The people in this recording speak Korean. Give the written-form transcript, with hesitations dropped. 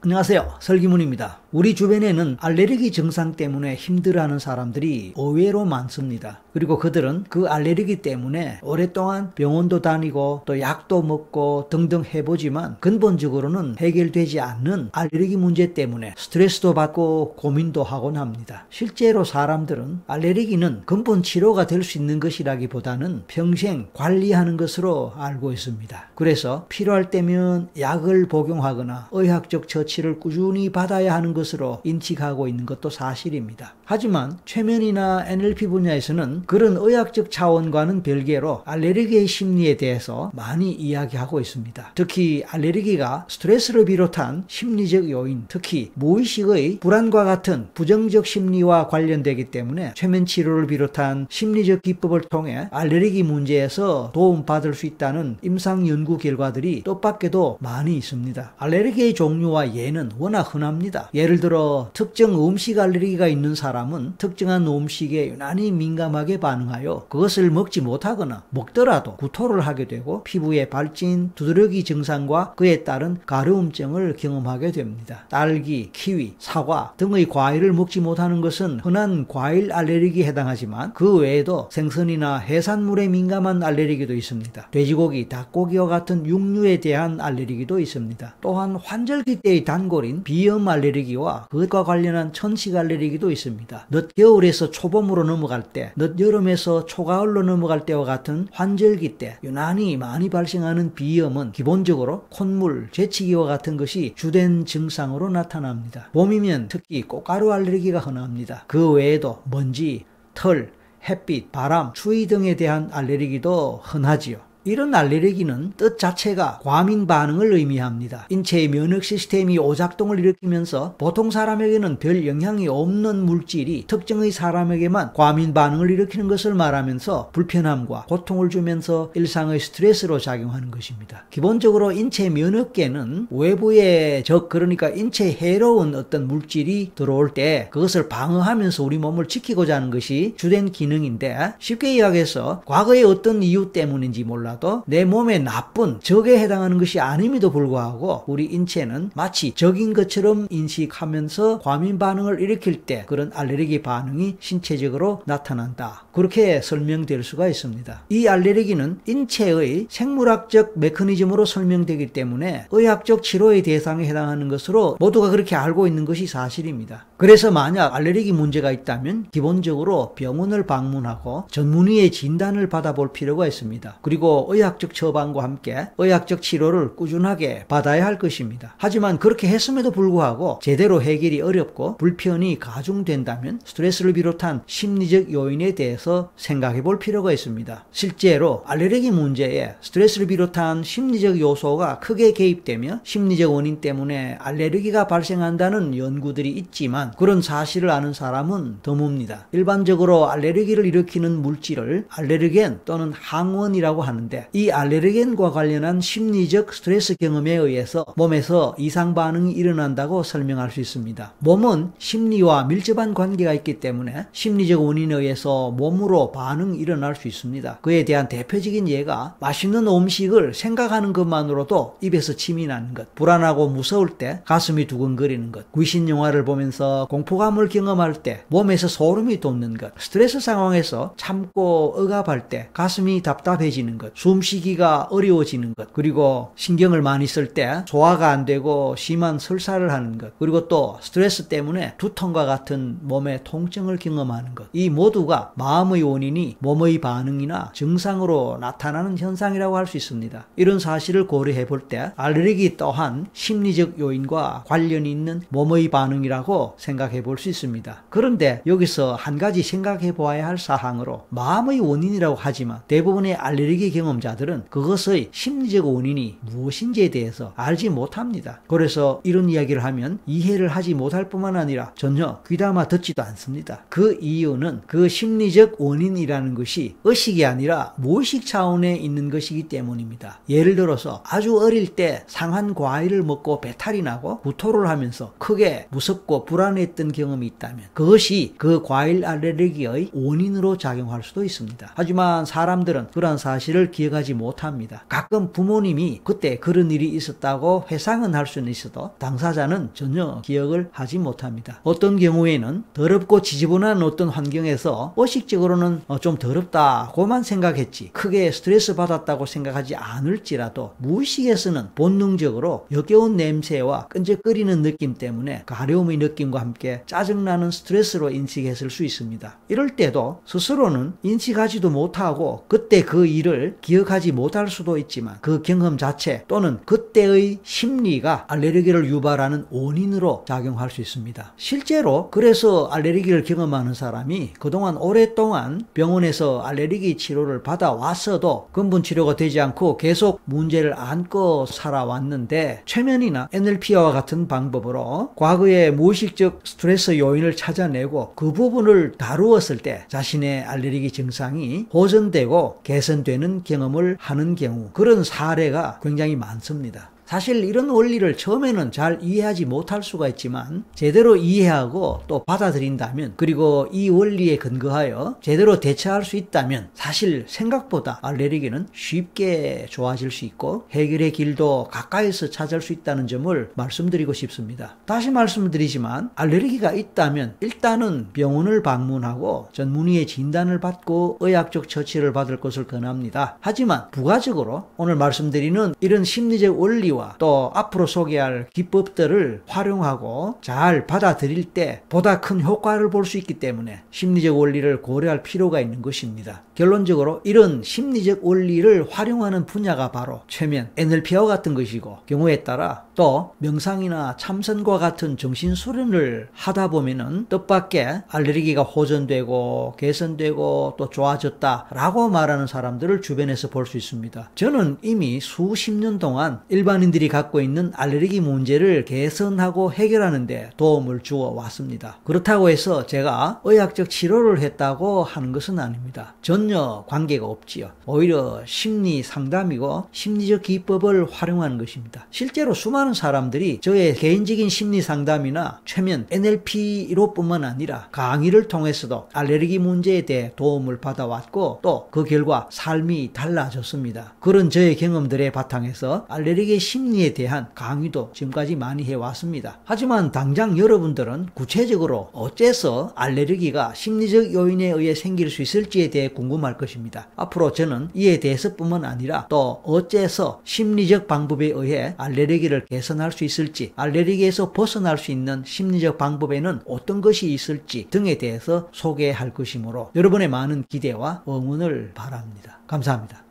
안녕하세요. 설기문입니다. 우리 주변에는 알레르기 증상 때문에 힘들어하는 사람들이 의외로 많습니다. 그리고 그들은 그 알레르기 때문에 오랫동안 병원도 다니고 또 약도 먹고 등등 해보지만 근본적으로는 해결되지 않는 알레르기 문제 때문에 스트레스도 받고 고민도 하곤 합니다. 실제로 사람들은 알레르기는 근본 치료가 될 수 있는 것이라기보다는 평생 관리하는 것으로 알고 있습니다. 그래서 필요할 때면 약을 복용하거나 의학적 처치를 꾸준히 받아야 하는 것으로 인식하고 있는 것도 사실입니다. 하지만 최면이나 NLP 분야에서는 그런 의학적 차원과는 별개로 알레르기의 심리에 대해서 많이 이야기하고 있습니다. 특히 알레르기가 스트레스를 비롯한 심리적 요인, 특히 무의식의 불안과 같은 부정적 심리와 관련되기 때문에 최면 치료를 비롯한 심리적 기법을 통해 알레르기 문제에서 도움받을 수 있다는 임상 연구 결과들이 뜻밖에도 많이 있습니다. 알레르기의 종류와 예는 워낙 흔합니다. 예를 들어 특정 음식 알레르기가 있는 사람은 특정한 음식에 유난히 민감하게 반응하여 그것을 먹지 못하거나 먹더라도 구토를 하게 되고 피부에 발진, 두드러기 증상과 그에 따른 가려움증을 경험하게 됩니다. 딸기, 키위, 사과 등의 과일을 먹지 못하는 것은 흔한 과일 알레르기에 해당하지만 그 외에도 생선이나 해산물에 민감한 알레르기도 있습니다. 돼지고기, 닭고기와 같은 육류에 대한 알레르기도 있습니다. 또한 환절기 때의 단골인 비염 알레르기와 그것과 관련한 천식 알레르기도 있습니다. 늦겨울에서 초봄으로 넘어갈 때, 늦여름에서 초가을로 넘어갈 때와 같은 환절기 때 유난히 많이 발생하는 비염은 기본적으로 콧물, 재채기와 같은 것이 주된 증상으로 나타납니다. 봄이면 특히 꽃가루 알레르기가 흔합니다. 그 외에도 먼지, 털, 햇빛, 바람, 추위 등에 대한 알레르기도 흔하지요. 이런 알레르기는 뜻 자체가 과민 반응을 의미합니다. 인체의 면역 시스템이 오작동을 일으키면서 보통 사람에게는 별 영향이 없는 물질이 특정의 사람에게만 과민 반응을 일으키는 것을 말하면서 불편함과 고통을 주면서 일상의 스트레스로 작용하는 것입니다. 기본적으로 인체 면역계는 외부의 적, 그러니까 인체에 해로운 어떤 물질이 들어올 때 그것을 방어하면서 우리 몸을 지키고자 하는 것이 주된 기능인데, 쉽게 이야기해서 과거의 어떤 이유 때문인지 몰라도 내 몸에 나쁜 적에 해당하는 것이 아님에도 불구하고 우리 인체는 마치 적인 것처럼 인식하면서 과민 반응을 일으킬 때 그런 알레르기 반응이 신체적으로 나타난다, 그렇게 설명될 수가 있습니다. 이 알레르기는 인체의 생물학적 메커니즘으로 설명되기 때문에 의학적 치료의 대상에 해당하는 것으로 모두가 그렇게 알고 있는 것이 사실입니다. 그래서 만약 알레르기 문제가 있다면 기본적으로 병원을 방문하고 전문의의 진단을 받아볼 필요가 있습니다. 그리고 의학적 처방과 함께 의학적 치료를 꾸준하게 받아야 할 것입니다. 하지만 그렇게 했음에도 불구하고 제대로 해결이 어렵고 불편이 가중된다면 스트레스를 비롯한 심리적 요인에 대해서 생각해 볼 필요가 있습니다. 실제로 알레르기 문제에 스트레스를 비롯한 심리적 요소가 크게 개입되며 심리적 원인 때문에 알레르기가 발생한다는 연구들이 있지만 그런 사실을 아는 사람은 드뭅니다. 일반적으로 알레르기를 일으키는 물질을 알레르겐 또는 항원이라고 하는데, 이 알레르겐과 관련한 심리적 스트레스 경험에 의해서 몸에서 이상 반응이 일어난다고 설명할 수 있습니다. 몸은 심리와 밀접한 관계가 있기 때문에 심리적 원인에 의해서 몸으로 반응이 일어날 수 있습니다. 그에 대한 대표적인 예가 맛있는 음식을 생각하는 것만으로도 입에서 침이 나는 것, 불안하고 무서울 때 가슴이 두근거리는 것, 귀신 영화를 보면서 공포감을 경험할 때 몸에서 소름이 돋는 것, 스트레스 상황에서 참고 억압할 때 가슴이 답답해지는 것, 숨쉬기가 어려워지는 것, 그리고 신경을 많이 쓸 때 소화가 안 되고 심한 설사를 하는 것, 그리고 또 스트레스 때문에 두통과 같은 몸의 통증을 경험하는 것, 이 모두가 마음의 원인이 몸의 반응이나 증상으로 나타나는 현상이라고 할 수 있습니다. 이런 사실을 고려해 볼 때 알레르기 또한 심리적 요인과 관련이 있는 몸의 반응이라고 생각해 볼 수 있습니다. 그런데 여기서 한 가지 생각해 보아야 할 사항으로, 마음의 원인이라고 하지만 대부분의 알레르기 경험자들은 그것의 심리적 원인이 무엇인지에 대해서 알지 못합니다. 그래서 이런 이야기를 하면 이해를 하지 못할 뿐만 아니라 전혀 귀담아 듣지도 않습니다. 그 이유는 그 심리적 원인이라는 것이 의식이 아니라 무의식 차원에 있는 것이기 때문입니다. 예를 들어서 아주 어릴 때 상한 과일을 먹고 배탈이 나고 구토를 하면서 크게 무섭고 불안했던 경험이 있다면 그것이 그 과일 알레르기의 원인으로 작용할 수도 있습니다. 하지만 사람들은 그러한 사실을 기억하지 못합니다. 가끔 부모님이 그때 그런 일이 있었다고 회상은 할 수는 있어도 당사자는 전혀 기억을 하지 못합니다. 어떤 경우에는 더럽고 지저분한 어떤 환경에서 의식적으로는 좀 더럽다고만 생각했지 크게 스트레스 받았다고 생각하지 않을지라도 무의식에서는 본능적으로 역겨운 냄새와 끈적거리는 느낌 때문에 가려움의 느낌과 함께 짜증나는 스트레스로 인식했을 수 있습니다. 이럴 때도 스스로는 인식하지도 못하고 그때 그 일을 기억하지 못할 수도 있지만 그 경험 자체 또는 그때의 심리가 알레르기를 유발하는 원인으로 작용할 수 있습니다. 실제로 그래서 알레르기를 경험하는 사람이 그동안 오랫동안 병원에서 알레르기 치료를 받아왔어도 근본 치료가 되지 않고 계속 문제를 안고 살아왔는데 최면이나 NLP와 같은 방법으로 과거의 무의식적 스트레스 요인을 찾아내고 그 부분을 다루었을 때 자신의 알레르기 증상이 호전되고 개선되는 경험을 하는 경우 그런 사례가 굉장히 많습니다. 사실 이런 원리를 처음에는 잘 이해하지 못할 수가 있지만 제대로 이해하고 또 받아들인다면 그리고 이 원리에 근거하여 제대로 대처할 수 있다면 사실 생각보다 알레르기는 쉽게 좋아질 수 있고 해결의 길도 가까이서 찾을 수 있다는 점을 말씀드리고 싶습니다. 다시 말씀드리지만 알레르기가 있다면 일단은 병원을 방문하고 전문의의 진단을 받고 의학적 처치를 받을 것을 권합니다. 하지만 부가적으로 오늘 말씀드리는 이런 심리적 원리와 또 앞으로 소개할 기법들을 활용하고 잘 받아들일 때 보다 큰 효과를 볼 수 있기 때문에 심리적 원리를 고려할 필요가 있는 것입니다. 결론적으로 이런 심리적 원리를 활용하는 분야가 바로 최면, NLP와 같은 것이고 경우에 따라 또 명상이나 참선과 같은 정신수련을 하다 보면은 뜻밖의 알레르기가 호전되고 개선되고 또 좋아졌다라고 말하는 사람들을 주변에서 볼 수 있습니다. 저는 이미 수십 년 동안 일반인들이 갖고 있는 알레르기 문제를 개선하고 해결하는 데 도움을 주어 왔습니다. 그렇다고 해서 제가 의학적 치료를 했다고 하는 것은 아닙니다. 전혀 관계가 없지요. 오히려 심리 상담이고 심리적 기법을 활용하는 것입니다. 실제로 수많은 사람들이 저의 개인적인 심리 상담이나 최면, NLP로뿐만 아니라 강의를 통해서도 알레르기 문제에 대해 도움을 받아왔고 또 그 결과 삶이 달라졌습니다. 그런 저의 경험들의 바탕에서 알레르기 심리에 대한 강의도 지금까지 많이 해왔습니다. 하지만 당장 여러분들은 구체적으로 어째서 알레르기가 심리적 요인에 의해 생길 수 있을지에 대해 궁금할 것입니다. 앞으로 저는 이에 대해서뿐만 아니라 또 어째서 심리적 방법에 의해 알레르기를 개선할 수 있을지, 알레르기에서 벗어날 수 있는 심리적 방법에는 어떤 것이 있을지 등에 대해서 소개할 것이므로 여러분의 많은 기대와 응원을 바랍니다. 감사합니다.